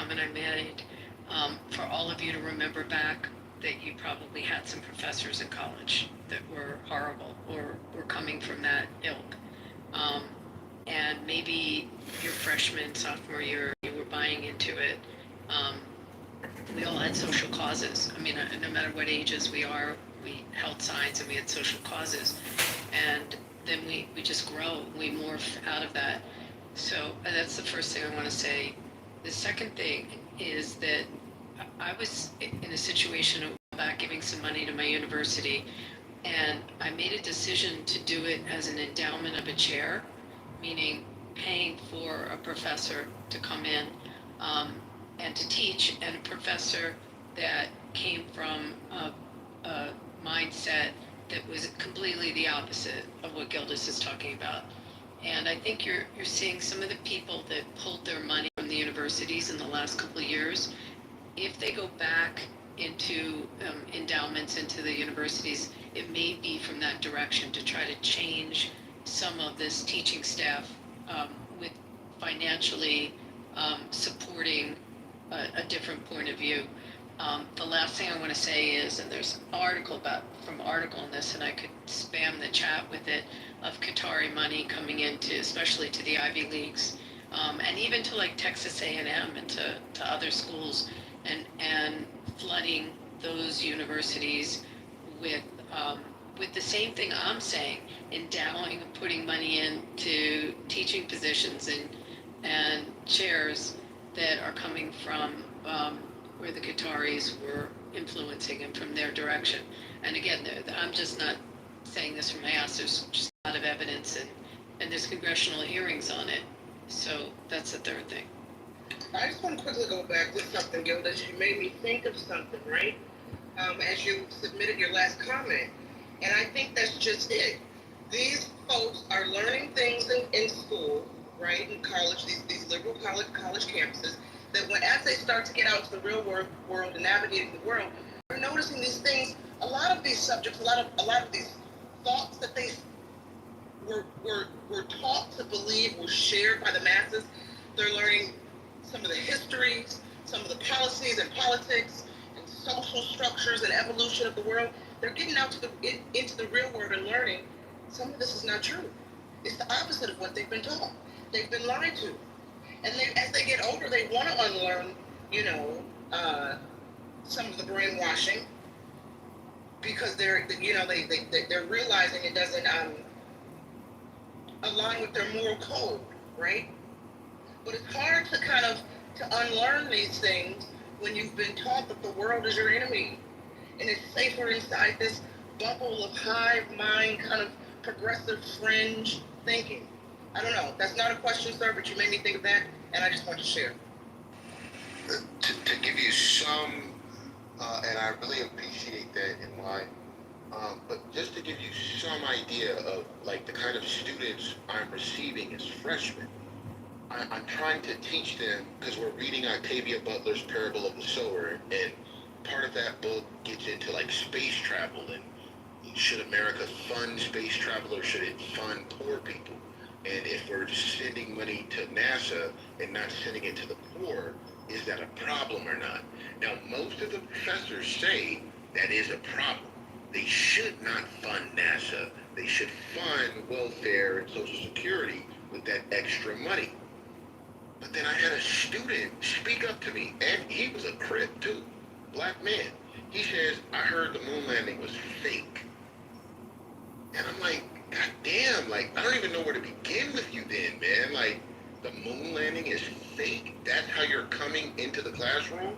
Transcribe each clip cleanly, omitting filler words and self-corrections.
comment I made, for all of you to remember back that you probably had some professors in college that were horrible or were coming from that ilk. And maybe your freshman, sophomore year, you were buying into it. We all had social causes. I mean, no matter what ages we are, we held signs and we had social causes. And then we just grow, we morph out of that. So that's the first thing I want to say. The second thing is that I was in a situation about giving some money to my university, and I made a decision to do it as an endowment of a chair, meaning paying for a professor to come in and to teach, and a professor that came from a mindset that was completely the opposite of what Gildas is talking about. And I think you're seeing some of the people that pulled their money from the universities in the last couple of years. If they go back into endowments into the universities, it may be from that direction to try to change some of this teaching staff with financially supporting a different point of view. The last thing I want to say is, and there's an article from Article on this, and I could spam the chat with it, of Qatari money coming into, especially to the Ivy Leagues, and even to like Texas A&M and to other schools, and flooding those universities with the same thing I'm saying, endowing and putting money into teaching positions and chairs that are coming from where the Qataris were influencing and from their direction. And again, I'm just not saying this from my ass. There's just a lot of evidence, and there's congressional hearings on it. So that's the third thing. I just want to quickly go back to something, Gildas. You made me think of something, right? As you submitted your last comment. And I think that's just it. These folks are learning things in school, right, in college, these liberal college campuses, that as they start to get out to the real world and navigating the world, they're noticing these things. A lot of these subjects, a lot of these thoughts that they were taught to believe were shared by the masses. They're learning some of the histories, some of the policies and politics and social structures and evolution of the world. They're getting out into the real world and learning some of this is not true. It's the opposite of what they've been taught. They've been lied to. And as they get older, they want to unlearn, some of the brainwashing, because they're realizing it doesn't align with their moral code, right? But it's hard to unlearn these things when you've been taught that the world is your enemy, and it's safer inside this bubble of hive mind kind of progressive fringe thinking. I don't know. That's not a question, sir, but you made me think of that, and I just want to share. To give you some, and I really appreciate that in mind, but just to give you some idea of like the kind of students I'm receiving as freshmen, I'm trying to teach them, because we're reading Octavia Butler's Parable of the Sower, and part of that book gets into like space travel, and should America fund space travel or should it fund poor people? And if we're sending money to NASA and not sending it to the poor, is that a problem or not? Now, most of the professors say that is a problem. They should not fund NASA. They should fund welfare and Social Security with that extra money. But then I had a student speak up to me, and he was a Crip too, black man. He says, I heard the moon landing was fake. And I'm like, God damn, like, I don't even know where to begin with you then, man. Like, the moon landing is fake? That's how you're coming into the classroom?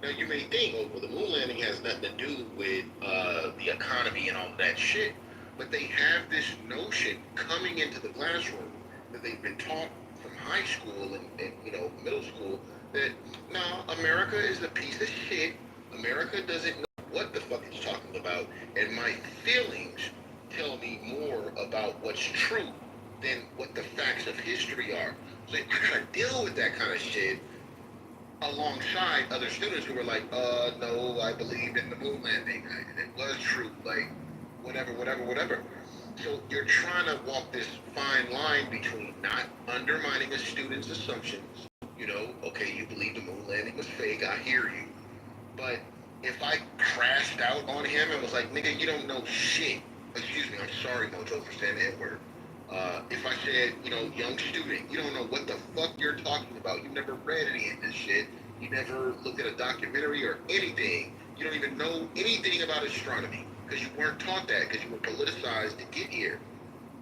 Now, you may think, oh, well, the moon landing has nothing to do with the economy and all that shit. But they have this notion coming into the classroom that they've been taught from high school and middle school that, no, America is a piece of shit. America doesn't know what the fuck it's talking about. And my feelings tell me more about what's true than what the facts of history are. So I gotta deal with that kind of shit alongside other students who were like, no, I believed in the moon landing. It was true, like, whatever. So you're trying to walk this fine line between not undermining a student's assumptions. Okay, you believe the moon landing was I hear you. But if I crashed out on him and was like, nigga, you don't know shit. Excuse me, I'm sorry, Mojo, for saying the N-word. If I said, young student, you don't know what the fuck you're talking about. You never read any of this shit. You never looked at a documentary or anything. You don't even know anything about astronomy because you weren't taught that because you were politicized to get here.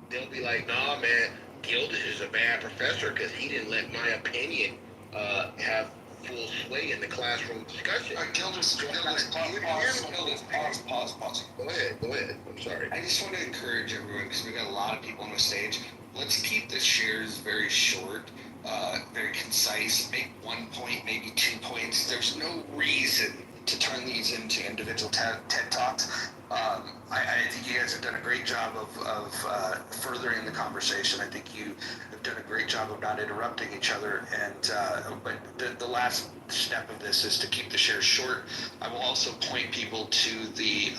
They'll be like, nah, man, Gildas is a bad professor because he didn't let my opinion have full sway in the classroom discussion. Gildas, pause. Go ahead. I'm sorry. I just want to encourage everyone, because we got a lot of people on the stage. Let's keep the shares very short, very concise. Make 1 point, maybe 2 points. There's no reason to turn these into individual TED Talks. I think you guys have done a great job of furthering the conversation. I think you have done a great job of not interrupting each other. But the last step of this is to keep the shares short. I will also point people to the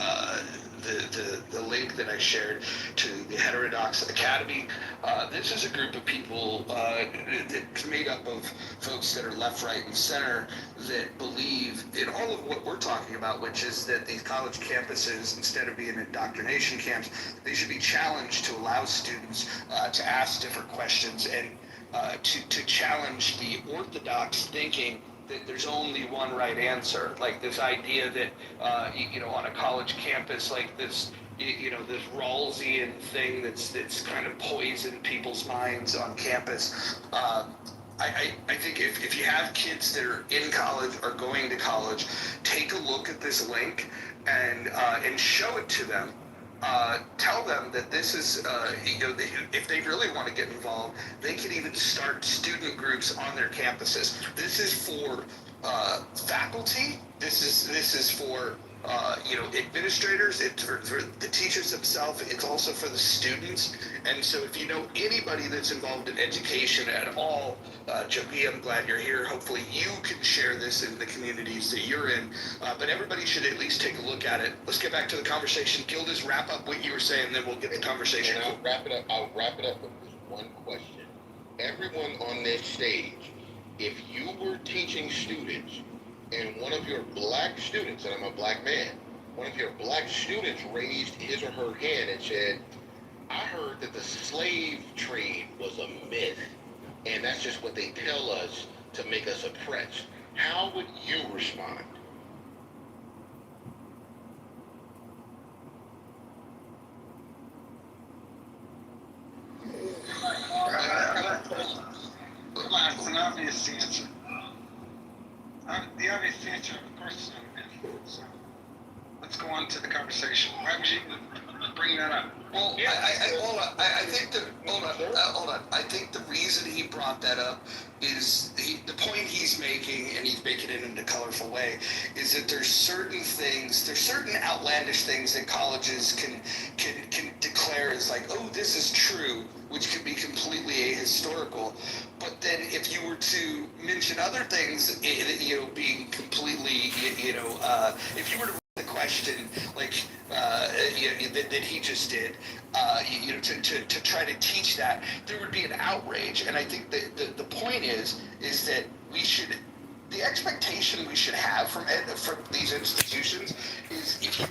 link that I shared to the Heterodox Academy. This is a group of people that's made up of folks that are left, right, and center that believe in all of what we're talking about, which is that these college campuses, instead of being indoctrination camps, they should be challenged to allow students to ask different questions and to challenge the orthodox thinking that there's only one right answer, like this idea that on a college campus, like this this Rawlsian thing that's kind of poisoned people's minds on campus. I think if you have kids that are in college or going to college, take a look at this link and show it to them. Tell them that this is, if they really want to get involved, they can even start student groups on their campuses. This is for faculty. This is for administrators. It's for the teachers themselves. It's also for the students. And so, if you know anybody that's involved in education at all, Jogi, I'm glad you're here. Hopefully, you can share this in the communities that you're in. But everybody should at least take a look at it. Let's get back to the conversation. Gildas, wrap up what you were saying, then we'll get the conversation. And I'll wrap it up with this one question. Everyone on this stage, if you were teaching students and one of your black students, and I'm a black man, one of your black students raised his or her hand and said, I heard that the slave trade was a myth, and that's just what they tell us to make us oppressed. How would you respond? That's an obvious answer. The obvious answer, of course, is not a myth. So let's go on to the conversation. Why would you bring that up? Well, I think hold on. I think the reason he brought that up is the point he's making, and he's making it in a colorful way, is that there's certain outlandish things that colleges can declare as like, oh, this is true, which can be completely ahistorical. But then if you were to mention other things, being completely, if you were to the question like that he just did, to try to teach that, there would be an outrage. And I think that the point is that the expectation we should have from these institutions is, if you